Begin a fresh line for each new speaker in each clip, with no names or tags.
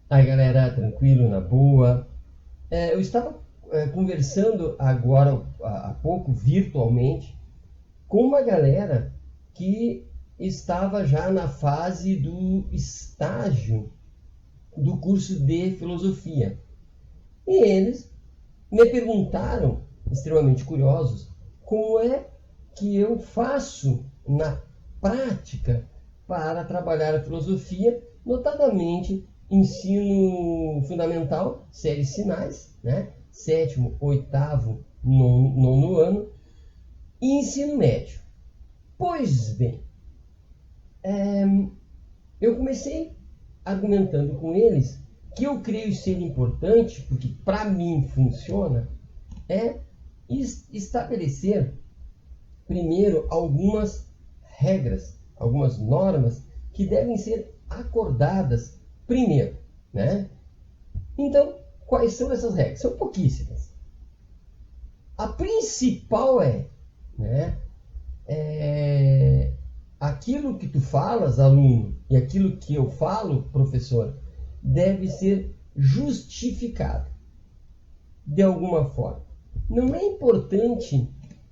Aí galera, tranquilo, na boa. Eu estava conversando agora há pouco, virtualmente, com uma galera que estava já na fase do estágio do curso de filosofia. E eles me perguntaram, extremamente curiosos, como é que eu faço na prática para trabalhar a filosofia, notadamente ensino fundamental, séries sinais, né? Sétimo, oitavo, nono ano, e ensino médio. Pois bem, eu comecei argumentando com eles que eu creio ser importante, porque para mim funciona, é estabelecer primeiro algumas regras, algumas normas que devem ser acordadas primeiro, né? Então, quais são essas regras? São pouquíssimas. A principal né, aquilo que tu falas, aluno, e aquilo que eu falo, professor, deve ser justificado de alguma forma. Não é importante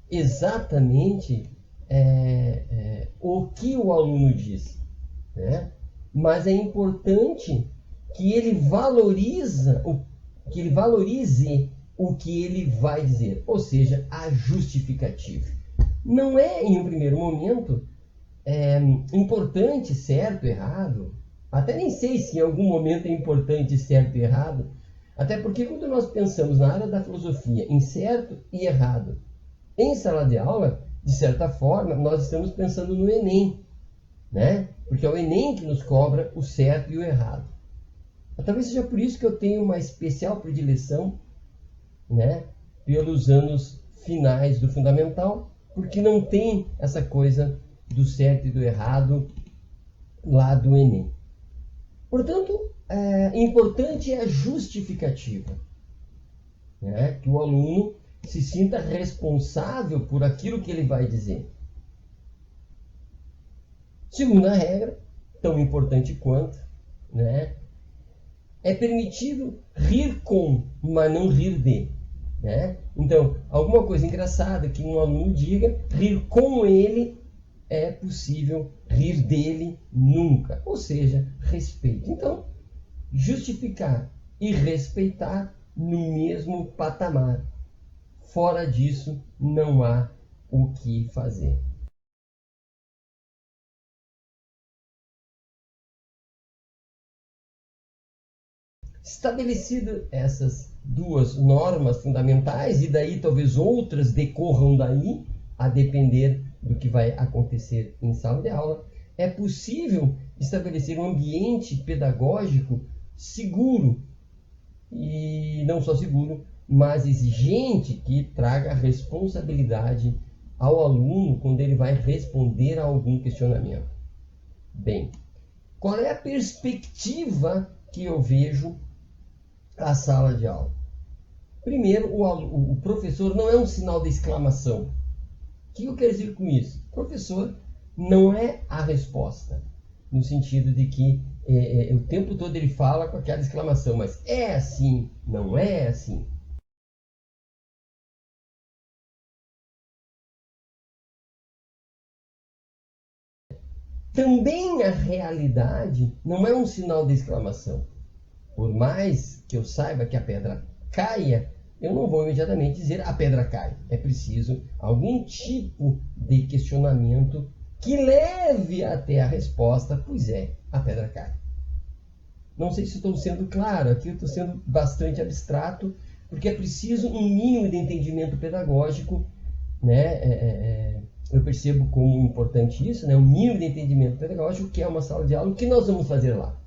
exatamente o que o aluno diz, né? Mas é importante que ele que ele valorize o que ele vai dizer, ou seja, a justificativa. Não é, em um primeiro momento, importante, certo, errado. Até nem sei se em algum momento é importante certo e errado. Até porque quando nós pensamos na área da filosofia em certo e errado em sala de aula, de certa forma, nós estamos pensando no Enem, né? Porque é o Enem que nos cobra o certo e o errado. Talvez seja por isso que eu tenho uma especial predileção, né, pelos anos finais do fundamental, porque não tem essa coisa do certo e do errado lá do Enem. Portanto, importante é a justificativa, né? Que o aluno se sinta responsável por aquilo que ele vai dizer. Segunda regra, tão importante quanto, né? É permitido rir com, mas não rir de, né? Então, alguma coisa engraçada que um aluno diga, rir com ele é possível, rir dele nunca. Ou seja, respeito. Então, justificar e respeitar no mesmo patamar. Fora disso, não há o que fazer. Estabelecidas essas duas normas fundamentais, e daí talvez outras decorram daí, a depender do que vai acontecer em sala de aula, é possível estabelecer um ambiente pedagógico seguro, e não só seguro, mas exigente, que traga responsabilidade ao aluno quando ele vai responder a algum questionamento. Bem, qual é a perspectiva que eu vejo a sala de aula? Primeiro, o professor não é um sinal de exclamação. O que eu quero dizer com isso? O professor não é a resposta, no sentido de que o tempo todo ele fala com aquela exclamação, mas é assim, não é assim. Também a realidade não é um sinal de exclamação. Por mais que eu saiba que a pedra caia, eu não vou imediatamente dizer a pedra cai. É preciso algum tipo de questionamento que leve até a resposta, pois a pedra cai. Não sei se estou sendo claro, aqui eu estou sendo bastante abstrato, porque é preciso um mínimo de entendimento pedagógico, né? Eu percebo como importante isso, né? Um mínimo de entendimento pedagógico, que é uma sala de aula, o que nós vamos fazer lá?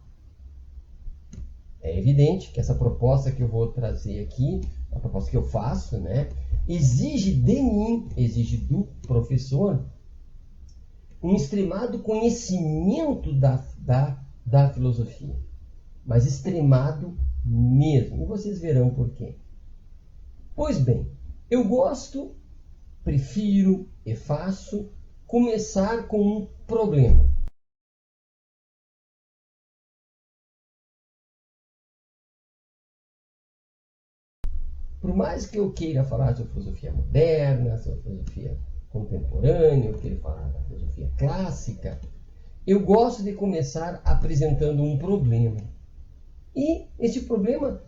É evidente que essa proposta que eu vou trazer aqui, a proposta que eu faço, né, exige de mim, exige do professor, um extremado conhecimento da filosofia. Mas extremado mesmo. E vocês verão por quê. Pois bem, eu gosto, prefiro e faço começar com um problema. por mais que eu queira falar sobre filosofia moderna, sobre filosofia contemporânea, eu queira falar da filosofia clássica, eu gosto de começar apresentando um problema. E esse problema,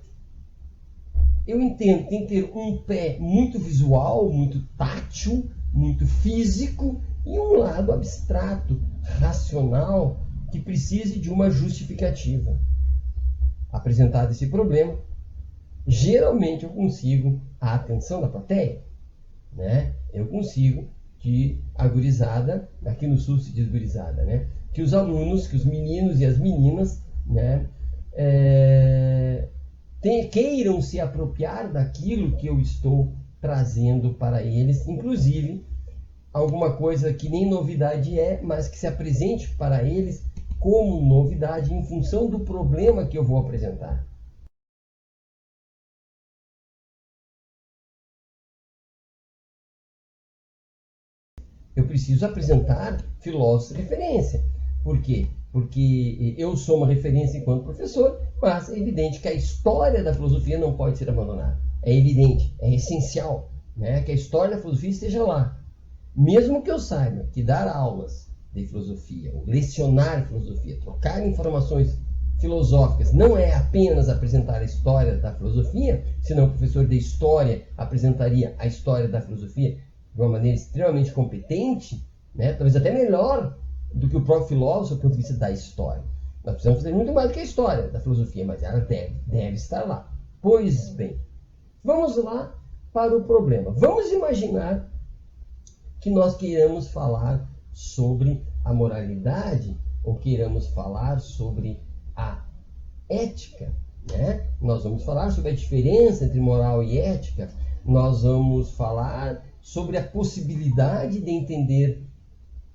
eu entendo, tem que ter um pé muito visual, muito tátil, muito físico, e um lado abstrato, racional, que precise de uma justificativa. Apresentado esse problema, geralmente eu consigo a atenção da plateia, né? Eu consigo que a gurizada, aqui no sul se diz gurizada, né? Que os alunos, que os meninos e as meninas, né? Queiram se apropriar daquilo que eu estou trazendo para eles, inclusive alguma coisa que nem novidade é, mas que se apresente para eles como novidade em função do problema que eu vou apresentar. Eu preciso apresentar filósofos de referência. Por quê? Porque eu sou uma referência enquanto professor, mas é evidente que a história da filosofia não pode ser abandonada. É evidente, é essencial, né, que a história da filosofia esteja lá. Mesmo que eu saiba que dar aulas de filosofia, lecionar filosofia, trocar informações filosóficas não é apenas apresentar a história da filosofia, senão o professor de história apresentaria a história da filosofia de uma maneira extremamente competente, né? Talvez até melhor do que o próprio filósofo do ponto de vista da história. Nós precisamos fazer muito mais do que a história da filosofia, mas ela deve estar lá. Pois bem, vamos lá para o problema. Vamos imaginar que nós queiramos falar sobre a moralidade ou queiramos falar sobre a ética, né? Nós vamos falar sobre a diferença entre moral e ética, nós vamos falar sobre a possibilidade de entender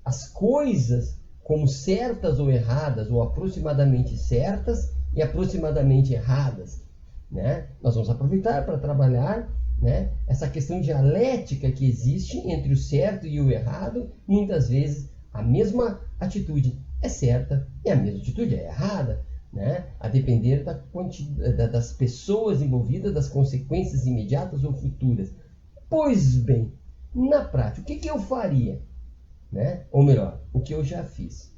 as coisas como certas ou erradas, ou aproximadamente certas e aproximadamente erradas, né? Nós vamos aproveitar para trabalhar, né, essa questão dialética que existe entre o certo e o errado. Muitas vezes a mesma atitude é certa e a mesma atitude é errada, né? A depender das pessoas envolvidas, das consequências imediatas ou futuras. Pois bem, na prática, o que eu faria? Né? Ou melhor, o que eu já fiz.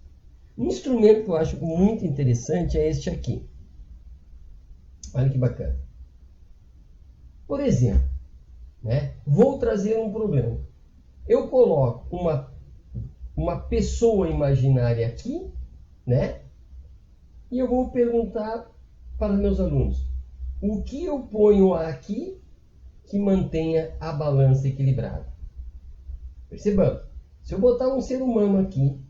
Um instrumento que eu acho muito interessante é este aqui. Olha que bacana. Por exemplo, né, vou trazer um problema. Eu coloco uma pessoa imaginária aqui, né? E eu vou perguntar para os meus alunos: o que eu ponho aqui que mantenha a balança equilibrada? Percebamos. Se eu botar um ser humano aqui,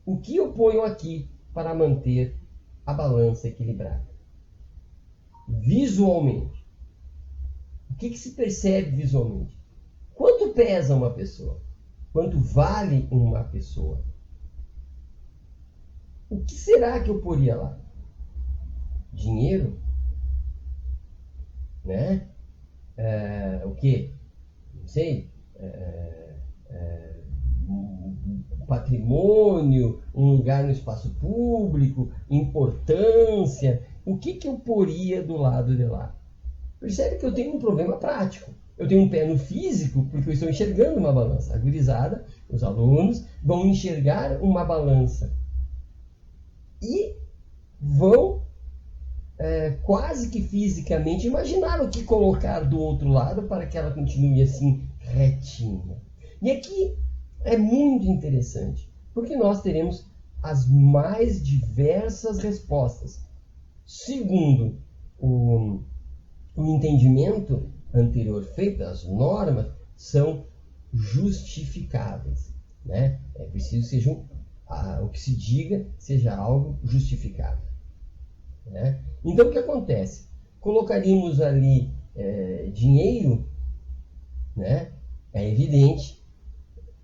o que eu ponho aqui para manter a balança equilibrada? Visualmente. O que se percebe visualmente? Quanto pesa uma pessoa? Quanto vale uma pessoa? O que será que eu poria lá? Dinheiro? Né? O quê? Não sei. Patrimônio, um lugar no espaço público, importância. O que eu poria do lado de lá? Percebe que eu tenho um problema prático. Eu tenho um pé no físico porque eu estou enxergando uma balança. A gurizada, os alunos, vão enxergar uma balança e vão quase que fisicamente imaginar o que colocar do outro lado para que ela continue assim retinha. E aqui é muito interessante, porque nós teremos as mais diversas respostas. Segundo o entendimento anterior feito, as normas são justificáveis, né? É preciso que o que se diga seja algo justificável, né? Então o que acontece? Colocaríamos ali dinheiro, né? É evidente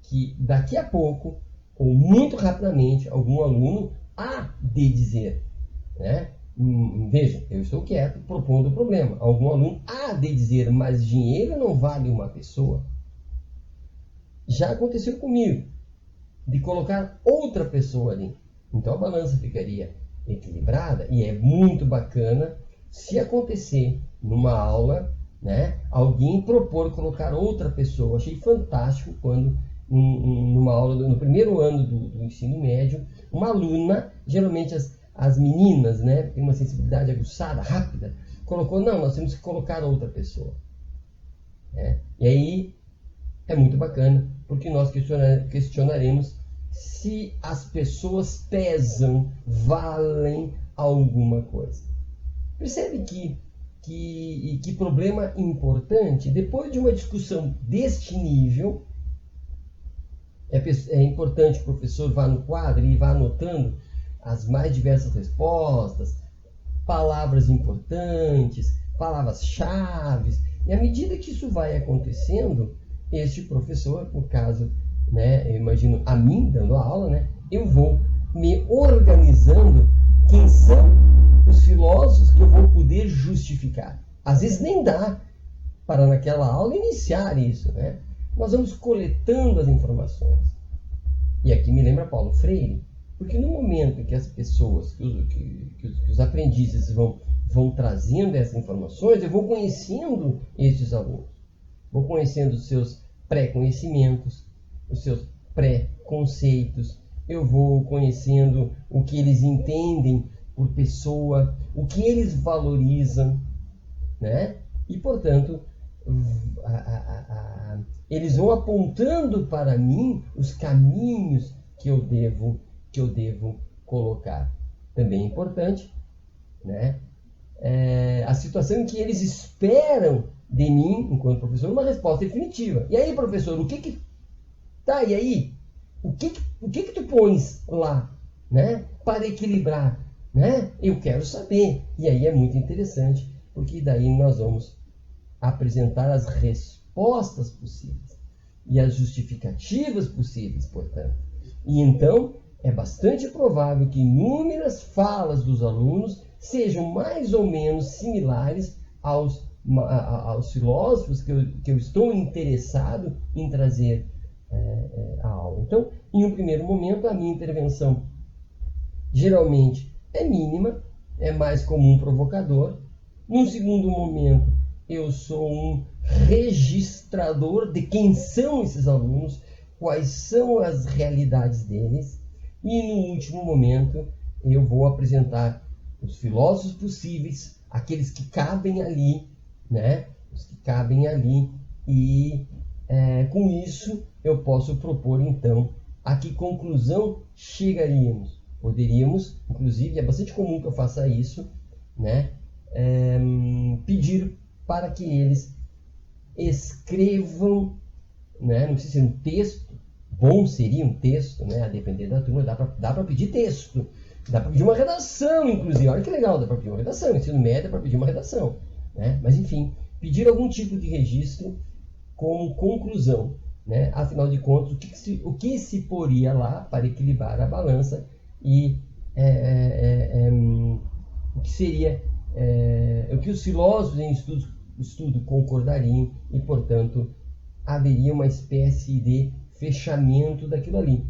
que daqui a pouco, ou muito rapidamente, algum aluno há de dizer, né? Veja, eu estou quieto, propondo o problema. Algum aluno há de dizer, mas dinheiro não vale uma pessoa. Já aconteceu comigo, de colocar outra pessoa ali. Então a balança ficaria equilibrada, e é muito bacana se acontecer numa aula né? Alguém propor colocar outra pessoa. Achei fantástico quando, numa aula, no primeiro ano do ensino médio, uma aluna, geralmente as meninas, né, tem uma sensibilidade aguçada, rápida, colocou, não, nós temos que colocar outra pessoa. Né? E aí é muito bacana, porque nós questionaremos se as pessoas pesam, valem alguma coisa. Percebe que problema importante? Depois de uma discussão deste nível, é importante que o professor vá no quadro e vá anotando as mais diversas respostas, palavras importantes, palavras-chave. E à medida que isso vai acontecendo, este professor, no caso, né, eu imagino a mim dando a aula, né, eu vou me organizando quem são os filósofos que eu vou poder justificar. Às vezes nem dá para naquela aula iniciar isso, né? Nós vamos coletando as informações. E aqui me lembra Paulo Freire, porque no momento em que as pessoas, que os aprendizes vão trazendo essas informações, eu vou conhecendo esses alunos. Vou conhecendo os seus pré-conhecimentos, os seus pré-conceitos, eu vou conhecendo o que eles entendem por pessoa, o que eles valorizam, né? E, portanto, eles vão apontando para mim os caminhos que eu devo colocar. Também é importante, né? A situação em que eles esperam de mim, enquanto professor, uma resposta definitiva. E aí, professor, o que tá? E aí? O que tu pões lá, né? Para equilibrar, né? Eu quero saber. E aí é muito interessante, porque daí nós vamos apresentar as respostas possíveis e as justificativas possíveis, portanto. E então é bastante provável que inúmeras falas dos alunos sejam mais ou menos similares aos filósofos que eu estou interessado em trazer a aula. Então, em um primeiro momento, a minha intervenção geralmente é mínima, é mais como um provocador. Num segundo momento, eu sou um registrador de quem são esses alunos, quais são as realidades deles. E no último momento, eu vou apresentar os filósofos possíveis, aqueles que cabem ali, né? Os que cabem ali. E com isso, eu posso propor, então, a que conclusão chegaríamos. Poderíamos, inclusive, é bastante comum que eu faça isso, né? Pedir para que eles escrevam, né? Não precisa ser um texto, bom seria um texto, né? A depender da turma, dá para pedir texto, dá para pedir uma redação, inclusive. Olha que legal, dá para pedir uma redação, ensino médio dá para pedir uma redação, né? Mas enfim, pedir algum tipo de registro como conclusão, né? Afinal de contas, o que se poria lá para equilibrar a balança e o que seria o que os filósofos em estudo concordariam e, portanto, haveria uma espécie de fechamento daquilo ali.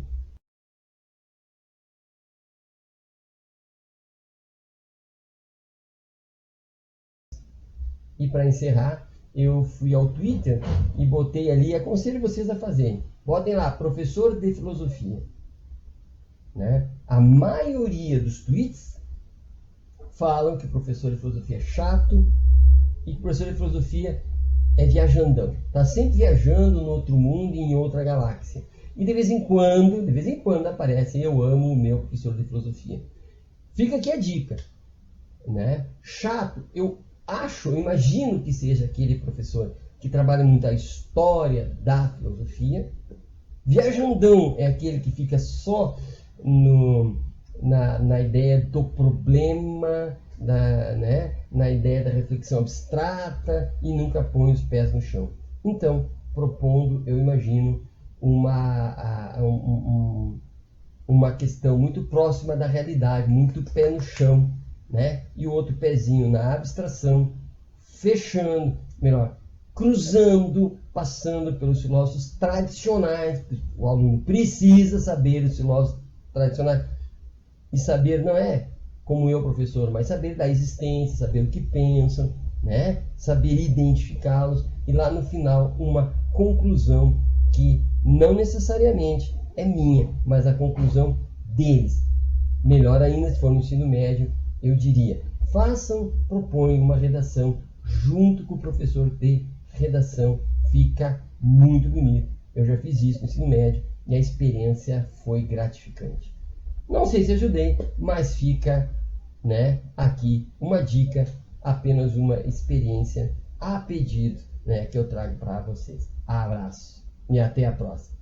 E para encerrar, eu fui ao Twitter e botei ali, aconselho vocês a fazerem. Botem lá, professor de filosofia. Né? A maioria dos tweets falam que o professor de filosofia é chato e que o professor de filosofia é viajandão. Está sempre viajando no outro mundo e em outra galáxia. E de vez em quando aparece, eu amo o meu professor de filosofia. Fica aqui a dica. Né? Chato, eu imagino que seja aquele professor que trabalha muito a história da filosofia. Viajandão é aquele que fica só na ideia do problema, né? Na ideia da reflexão abstrata e nunca põe os pés no chão. Então, propondo, eu imagino, uma questão muito próxima da realidade, muito pé no chão, né? E o outro pezinho na abstração, cruzando, passando pelos filósofos tradicionais. O aluno precisa saber os filósofos tradicionais. E saber não é como eu, professor, mas saber da existência, saber o que pensam, né? Saber identificá-los e lá no final uma conclusão que não necessariamente é minha, mas a conclusão deles. Melhor ainda, se for no ensino médio, eu diria, proponham uma redação junto com o professor de redação, fica muito bonito. Eu já fiz isso no ensino médio e a experiência foi gratificante. Não sei se ajudei, mas fica, né, aqui uma dica, apenas uma experiência a pedido, né, que eu trago para vocês. Abraço e até a próxima.